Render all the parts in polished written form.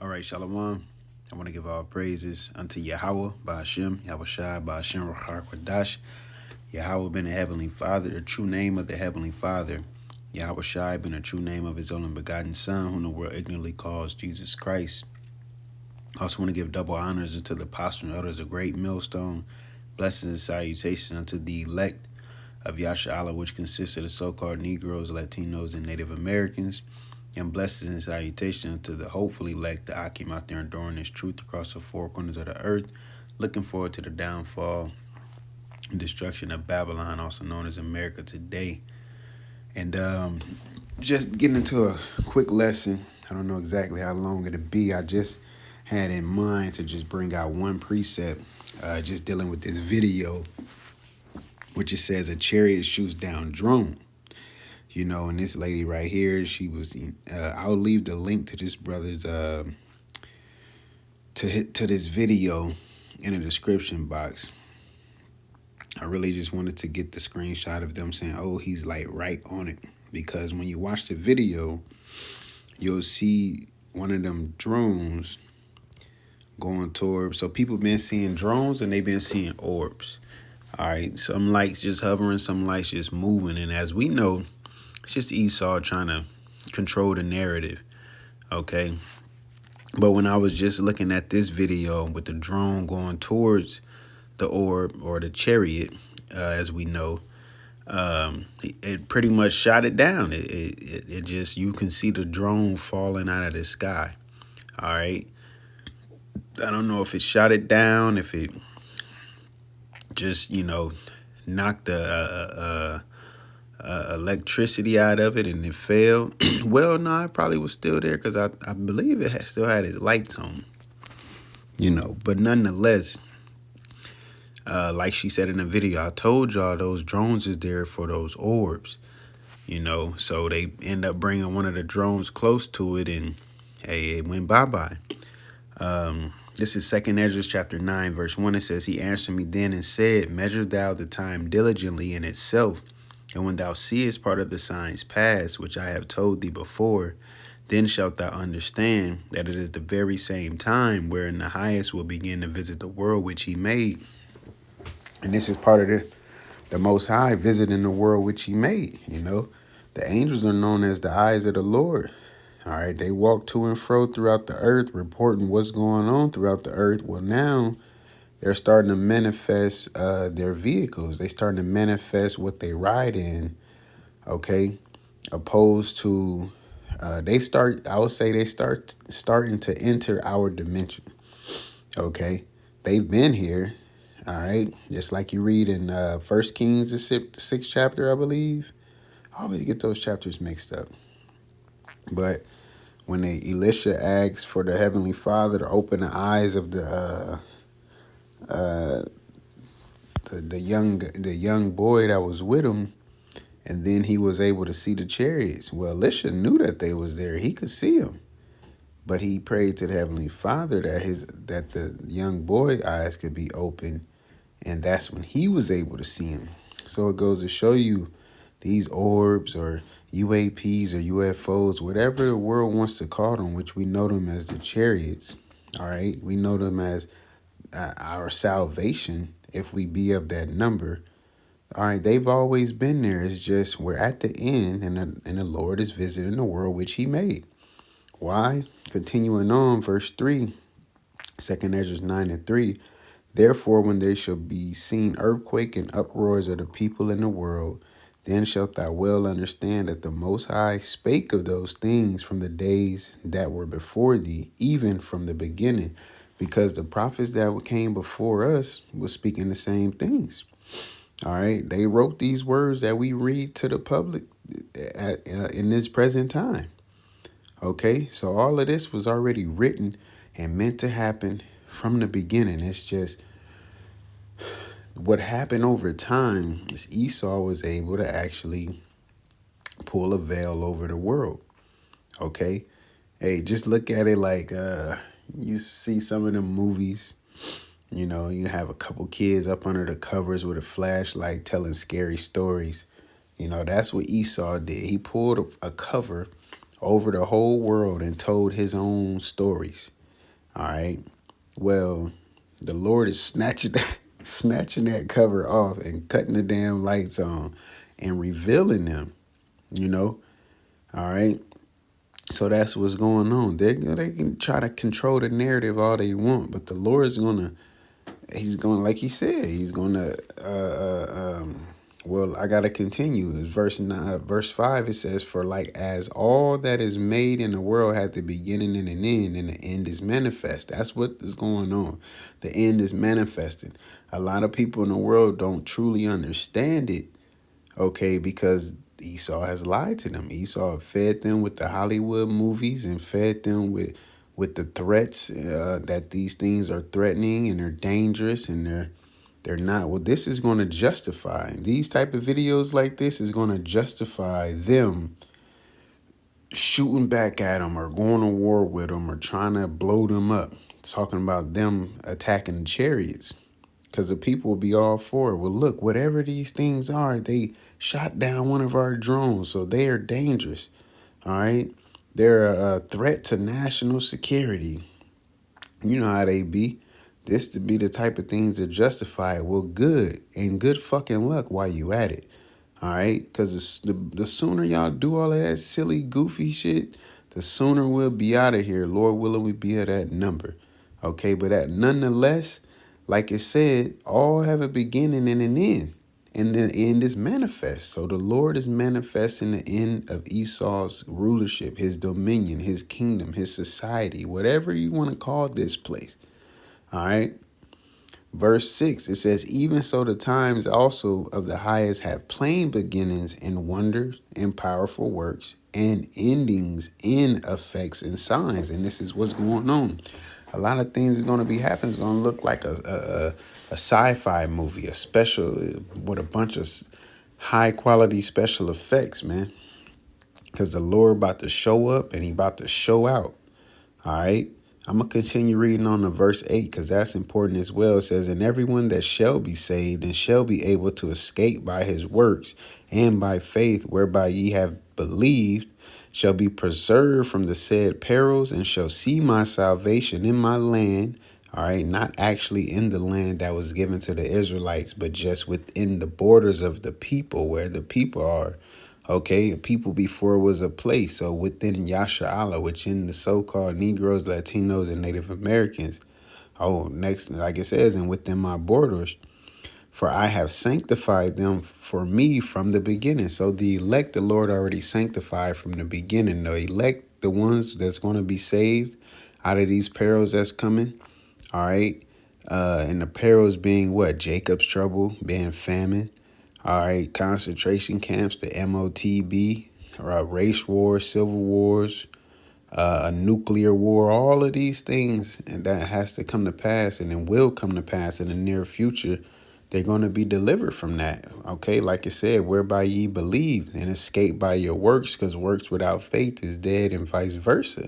All right, Shalom. I want to give all praises unto Yahawah, BAHSHAM, YAHAWASHI, BAHSHAM, QADASH. Yahawah being the Heavenly Father, the true name of the Heavenly Father. YAHAWASHI being the true name of His only begotten Son, whom the world ignorantly calls Jesus Christ. I also want to give double honors unto the apostles and elders of Great Millstone. Blessings and salutations unto the elect of Yasharahla, which consists of the so-called Negroes, Latinos, and Native Americans. And blessings and salutations to the hopefully elect that I came out there enduring this truth across the four corners of the earth. Looking forward to the downfall and destruction of Babylon, also known as America today. And just getting into a quick lesson. I don't know exactly how long it'll be. I just had in mind to just bring out one precept, just dealing with this video, which it says a chariot shoots down drone. You know, and this lady right here, she was. I'll leave the link to this brother's to this video in the description box. I really just wanted to get the screenshot of them saying, "Oh, he's like right on it," because when you watch the video, you'll see one of them drones going towards. So people been seeing drones and they've been seeing orbs. All right, some lights just hovering, some lights just moving, and as we know, it's just Esau trying to control the narrative, okay? But when I was just looking at this video with the drone going towards the orb or the chariot, as we know, it pretty much shot it down. It just, you can see the drone falling out of the sky, all right? I don't know if it shot it down, if it just, knocked the electricity out of it and it fell. Well, no, it probably was still there because I believe it still had its lights on, but nonetheless, like she said in the video, I told y'all those drones is there for those orbs, so they end up bringing one of the drones close to it and hey, it went bye-bye. This is 2 Ezra chapter 9 verse 1. It says, he answered me then and said, measure thou the time diligently in itself, and when thou seest part of the signs pass, which I have told thee before, then shalt thou understand that it is the very same time wherein the highest will begin to visit the world which he made. And this is part of the Most High visiting the world which he made. The angels are known as the eyes of the Lord. All right, they walk to and fro throughout the earth, reporting what's going on throughout the earth. Well, now they're starting to manifest their vehicles. They starting to manifest what they ride in, okay? Opposed to, I would say they starting to enter our dimension, okay? They've been here, all right? Just like you read in 1 Kings, the 6th chapter, I believe. I always get those chapters mixed up. But when Elisha asks for the Heavenly Father to open the eyes of the young boy that was with him, and then he was able to see the chariots. Well, Elisha knew that they was there. He could see them. But he prayed to the Heavenly Father that the young boy's eyes could be open, and that's when he was able to see him. So it goes to show you these orbs or UAPs or UFOs, whatever the world wants to call them, which we know them as the chariots, all right? We know them as our salvation if we be of that number. All right, they've always been there. It's just we're at the end, and the Lord is visiting the world which he made. Why? Continuing on, verse 3, 2 Ezra 9 and 3. Therefore, when there shall be seen earthquake and uproars of the people in the world, then shalt thou well understand that the Most High spake of those things from the days that were before thee, even from the beginning, because the prophets that came before us was speaking the same things. All right, they wrote these words that we read to the public in this present time. Okay, so all of this was already written and meant to happen from the beginning. It's just what happened over time is Esau was able to actually pull a veil over the world. Okay, hey, just look at it like you see some of them movies. You have a couple kids up under the covers with a flashlight telling scary stories. That's what Esau did. He pulled a cover over the whole world and told his own stories. All right. Well, the Lord is snatching that cover off and cutting the damn lights on and revealing them, you know. All right. So that's what's going on. They can try to control the narrative all they want, but the Lord's he's going, like he said, he's gonna well, I gotta continue. It's verse 5, it says, "For like as all that is made in the world had the beginning and an end, and the end is manifest." That's what is going on. The end is manifested. A lot of people in the world don't truly understand it, okay, because Esau has lied to them. Esau fed them with the Hollywood movies and fed them with the threats that these things are threatening and they're dangerous and they're not. Well, this is going to justify, these type of videos like this is going to justify them shooting back at them or going to war with them or trying to blow them up. Talking about them attacking the chariots. Because the people will be all for it. Well, look, whatever these things are, they shot down one of our drones, so they are dangerous. All right? They're a threat to national security. You know how they be. This to be the type of things that justify it. Well, good. And good fucking luck while you at it. All right? Because the sooner y'all do all of that silly, goofy shit, the sooner we'll be out of here. Lord willing, we be at that number. Okay? But nonetheless, like it said, all have a beginning and an end. And the end is manifest. So the Lord is manifesting the end of Esau's rulership, his dominion, his kingdom, his society, whatever you want to call this place. All right. Verse 6, it says, "Even so the times also of the highest have plain beginnings in wonders and powerful works and endings in effects and signs." And this is what's going on. A lot of things is going to be happening. It's going to look like a sci-fi movie, a special with a bunch of high quality special effects, man. Because the Lord about to show up and he about to show out. All right. I'm going to continue reading on to verse 8 because that's important as well. It says, "And everyone that shall be saved and shall be able to escape by his works and by faith whereby ye have believed shall be preserved from the said perils and shall see my salvation in my land." All right, not actually in the land that was given to the Israelites, but just within the borders of the people where the people are. Okay, people before it was a place. So within Yasharala, which in the so-called Negroes, Latinos, and Native Americans. Oh, next, like it says, "and within my borders, for I have sanctified them for me from the beginning." So the elect, the Lord already sanctified from the beginning. The elect, the ones that's going to be saved out of these perils that's coming. All right. And the perils being what? Jacob's trouble, being famine. All right, concentration camps, the MOTB, race wars, civil wars, a nuclear war, all of these things, and that has to come to pass and then will come to pass in the near future. They're going to be delivered from that. Okay, like it said, "whereby ye believe and escape by your works, because works without faith is dead," and vice versa.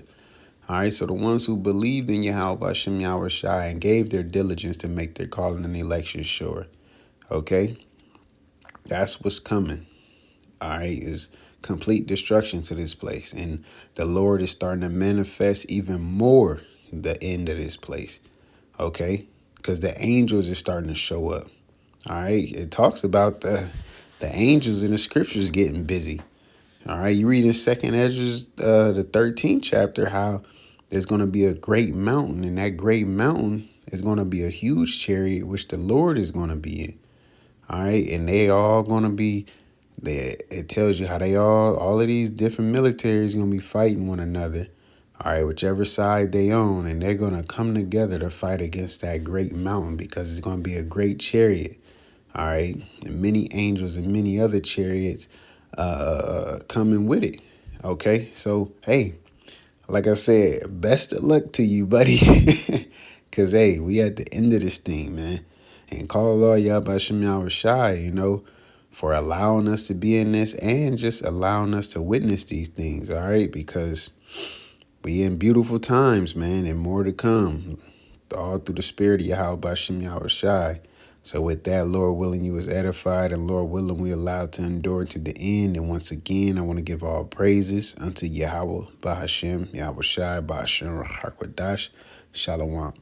All right, so the ones who believed in YAHAWASHI and gave their diligence to make their calling and election sure. Okay. That's what's coming. All right, is complete destruction to this place. And the Lord is starting to manifest even more the end of this place. Okay, because the angels are starting to show up. All right, it talks about the angels in the scriptures getting busy. All right, you read in 2nd Ezra, the 13th chapter, how there's going to be a great mountain, and that great mountain is going to be a huge chariot, which the Lord is going to be in. All right, and they all going to be, it tells you how all of these different militaries going to be fighting one another. All right, whichever side they own, and they're going to come together to fight against that great mountain because it's going to be a great chariot. All right, and many angels and many other chariots coming with it. Okay, so, hey, like I said, best of luck to you, buddy. Because, hey, we at the end of this thing, man. And call Lord YAHAWASHI, for allowing us to be in this and just allowing us to witness these things, all right? Because we in beautiful times, man, and more to come. All through the spirit of YAHAWASHI. So with that, Lord willing, you was edified, and Lord willing, we allowed to endure to the end. And once again, I want to give all praises unto Yahawah, BAHSHAM, YAHAWASHI, BAHSHAM, QADASH, Shalom.